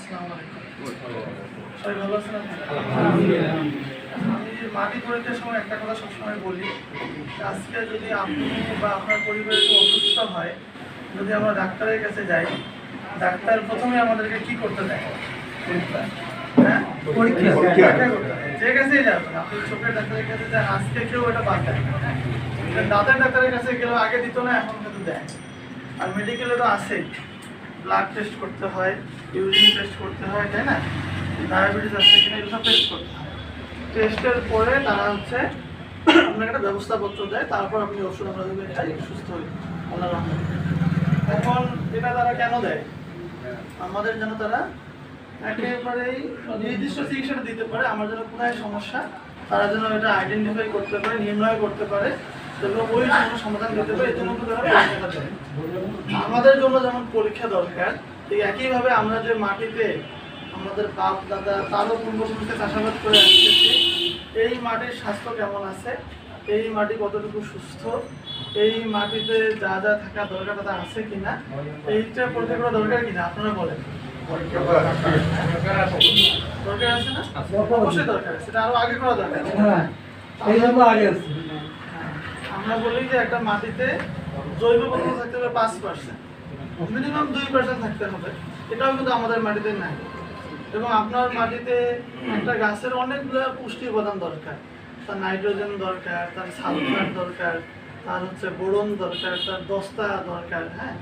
আসসালামু আলাইকুম। সবাই ভালো আছেন? আমি মাটি পরীক্ষার সময় একটা কথা সবসময় বলি, আজকে যদি আপনি বা আপনার পরিবারের কেউ অসুস্থ হয়, যদি আমরা ডাক্তারের কাছে যাই, ডাক্তার প্রথমে আমাদেরকে কি করতে দেয়? হ্যাঁ, পরীক্ষা করতে দেয়। যে কাছেই যাবেন, আপনি চোখের ডাক্তারের কাছে যান, আজকে কেউ এটা বাদ দেয় না। দাঁতের ডাক্তারের কাছে গেলেও আগে দিত না, এখন কিন্তু দেয়। আর মেডিকেলে তো আছেই, ব্লাড টেস্ট করতে হয়, ইউরিন টেস্ট করতে হয়, তাই না? ডায়াবেটিস আছে কিনা এগুলো সব টেস্ট করতে হয়। টেস্টের পরে তারা আপনাকে একটা ব্যবস্থাপত্র দেয়, তারপর আপনি ওষুধ আমরা দেবেন, খাই সুস্থ হই আল্লাহ রহমতে। এখন এটা তারা কেন দেয়? আমাদের যেন তারা একেবারেই নির্দিষ্ট চিকিৎসাটা দিতে পারে, আমার যেন কোথায় সমস্যা তারা যেন এটা আইডেন্টিফাই করতে পারে, নির্ণয় করতে পারে, এবং ওই জন্য সমাধান দিতে পারে। এই জন্য তারা পরীক্ষাটা দেয়। আমাদের জন্য যেমন পরীক্ষা দরকার, ঠিক একইভাবে আমরা যে মাটিতে আমাদের বাপ দাদা তারও পূর্বপুরুষকে চাষাবাদ করে আসতেছি, এই মাটির স্বাস্থ্য কেমন আছে, এই মাটি কতটুকু সুস্থ, এই মাটিতে যা যা থাকা দরকার তা আছে কিনা, এইটা পরীক্ষা করা দরকার কিনা আপনারা বলেন? দরকার আছে না? অবশ্যই দরকার আছে, এটা আরো আগে করা দরকার। আমরা বলি যে একটা মাটিতে জৈব পদার্থ থাকতে হবে 5%, মিনিমাম 2% থাকতে হবে। এটাও কিন্তু আমাদের মাটিতে নাই। এবং আপনার মাটিতে একটা গাছের অনেকগুলো পুষ্টি উপাদান দরকার, তার নাইট্রোজেন দরকার, তার সালফার দরকার, তার বোরন দরকার, তার দস্তা দরকার। হ্যাঁ,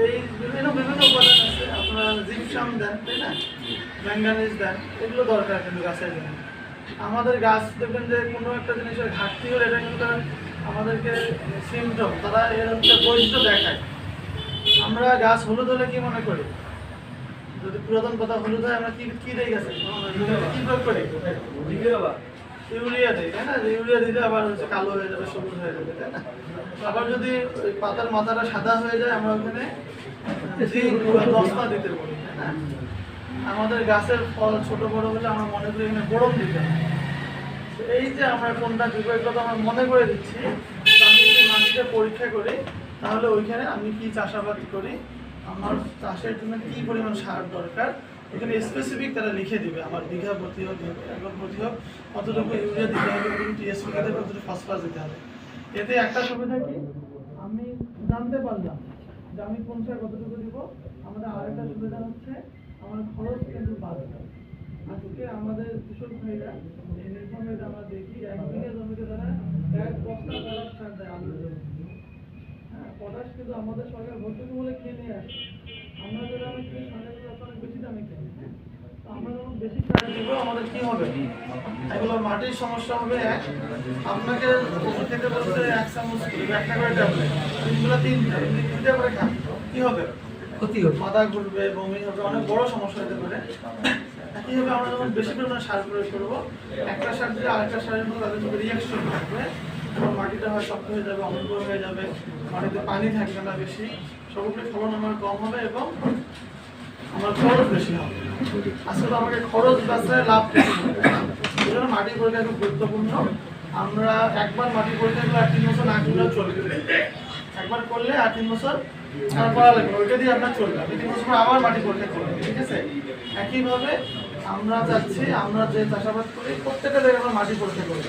এই বিভিন্ন উপাদান আছে। আপনারা জিপসাম দেন, তাই না, ম্যাঙ্গানিজ দেন, এগুলো দরকার কিন্তু গাছের জন্য। আমাদের গাছ দেখবেন যে কোনো একটা জিনিসের ঘাটতি হলে এটা কিন্তু আমাদেরকে সিমটম, তারা এর বৈশিষ্ট্য দেখায়। আমরা গাছ হলুদ হলে কি মনে করি? যদি পুরাতন পাতা হলুদ হয় আমরা কি দিয়ে গেছে কি প্রয়োগ করি? ইউরিয়া দিই, তাই না? ইউরিয়া দিলে আবার কালো হয়ে যাবে, সবুজ হয়ে যাবে, তাই না? আবার যদি পাতার মাথাটা সাদা হয়ে যায় আমরা ওখানে দস্তা দিতে পারি, তাই না? আমাদের গাছের ফল ছোট বড় হলে আমরা মনে করি এখানে বোরন দিতে হয়। এই যে আমরা কোনটা দিব এগুলো তো আমরা মনে করে দিচ্ছি। আমি যদি মাটিতে পরীক্ষা করি তাহলে ওইখানে আমি কি চাষাবাদ করি, আমার চাষের জন্য কি পরিমাণ সার দরকার, এখানে স্পেসিফিক তারা লিখে দিবে। আমার বিঘা প্রতি হোক, একর প্রতি হোক, কতটুকু ইউরিয়া দিতে হবে, কতটুকু টিএসপি দিতে হবে, কতটুকু ফসফরাস দিতে হবে। এতে একটা সুবিধা কি, আমি জানতে পারলাম যে আমি কোন সার কতটুকু দিব। আমাদের আরেকটা সুবিধা হচ্ছে আমার খরচ কিন্তু বাড়বে। আজকে আমাদের কৃষক ভাইরা নির্ভরভাবে আমরা দেখি 1 বিঘা জমিতে তারা 1 বস্তা পটাশ সার দেয় আলুর জন্য। হ্যাঁ, পটাশ কিন্তু আমাদের সরকার ভর্তুকি মূল্যে কিনে নিয়ে আসে। আমরা যারা আমি কিনে সরকার অনেক বেশি দামে কিনি। তো আমরা যখন বেশি সার দিব আমাদের কি হবে? এগুলো মাটির সমস্যা হবে। আপনাকে ওষুধ খেতে বলতে 1 চামচ একটা করে ট্যাবলেট, তিনগুলো 3টা করে খান, কি হবে? ক্ষতি হবে, মাথা ঘুরবে, বমি হবে, অনেক বড় সমস্যা হতে পারে। একইভাবে আমরা যখন বেশি পরিমাণে সার প্রয়োগ করবো, একটা সার দিয়ে আরেকটা সারের মধ্যে তাদের সঙ্গে রিয়াকশন থাকবে, এবং মাটিটা হয় শক্ত হয়ে যাবে, অনুর্বর হয়ে যাবে, মাটিতে পানি থাকবে না বেশি, সবগুলি ফলন আমার কম হবে এবং আমার খরচ বেশি হবে। আসলে আমাকে খরচ বাঁচায় লাভ বেশি হবে। এই জন্য মাটি পরীক্ষা খুব গুরুত্বপূর্ণ। আমরা একবার মাটি পরীক্ষা করলে 3 বছর না করলেও চলবে। একবার করলে 3 বছর করা লাগবে, ওইটা দিয়ে আপনার চলবে। আপনি 3 বছর পর আবার মাটি পরীক্ষা করবেন, ঠিক আছে? একইভাবে আমরা চাচ্ছি আমরা যে চাষাবাদ করি প্রত্যেকটা জায়গায় আমরা মাটি পরীক্ষা করি।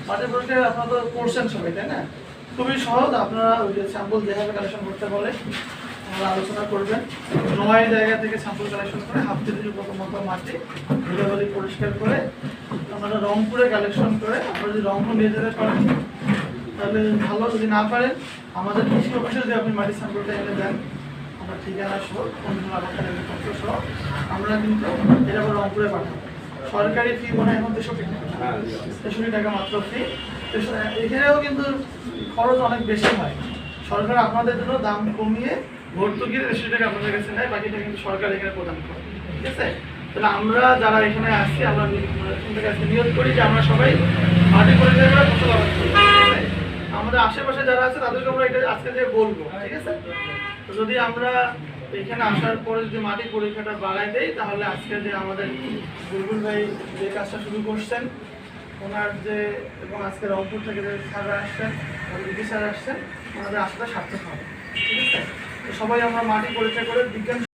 মাটি পরীক্ষায় আপনারা তো করছেন সবাই, তাই না? খুবই সহজ। আপনারা ওই যে স্যাম্পল যেভাবে কালেকশন করতে বলে আমরা আলোচনা করবেন। 9 জায়গা থেকে স্যাম্পল কালেকশন করে হাফ কেজির মতো মাটি ধুলাবালি পরিষ্কার করে আপনারা রংপুরে কালেকশন করে আপনারা যদি রংপুর নিয়ে যেতে পারেন তাহলে ভালো। যদি না পারেন আমাদের কৃষি অফিসে যদি আপনি মাটির স্যাম্পলটা এনে দেন, আমরা ঠিকানা সহ সহ আমরা কিন্তু এটা আবার রংপুরে পাঠাবো। সরকারি ফি মনে হয় এখন 63 টাকা মাত্র ফি। এখানেও কিন্তু খরচ অনেক বেশি হয়। সরকার আপনাদের জন্য দাম কমিয়ে ভর্তুকির 60 টাকা আপনাদের কাছে নেয়, বাকিটা কিন্তু সরকার এখানে প্রদান করে, ঠিক আছে? তাহলে আমরা যারা এখানে আসছি আমরা নিয়োগ করি যে আমরা সবাই মাটি পরীক্ষা করে ফসল আবাদ করি। আমাদের আশেপাশে যারা আছে তাদেরকে আমরা এটা আজকে যে বলবো, ঠিক আছে? তো যদি আমরা এখানে আসার পরে যদি মাটি পরীক্ষাটা বাড়াই দেই তাহলে আজকে যে আমাদের বুলবুল ভাই যে কাজটা শুরু করছেন ওনার যে, এবং আজকে রংপুর থেকে যে স্যাররা আসছেন, দিদি স্যার আসছেন, ওনাদের আসাটা সার্থক হবে, ঠিক আছে? তো সবাই আমরা মাটি পরীক্ষা করে বিজ্ঞান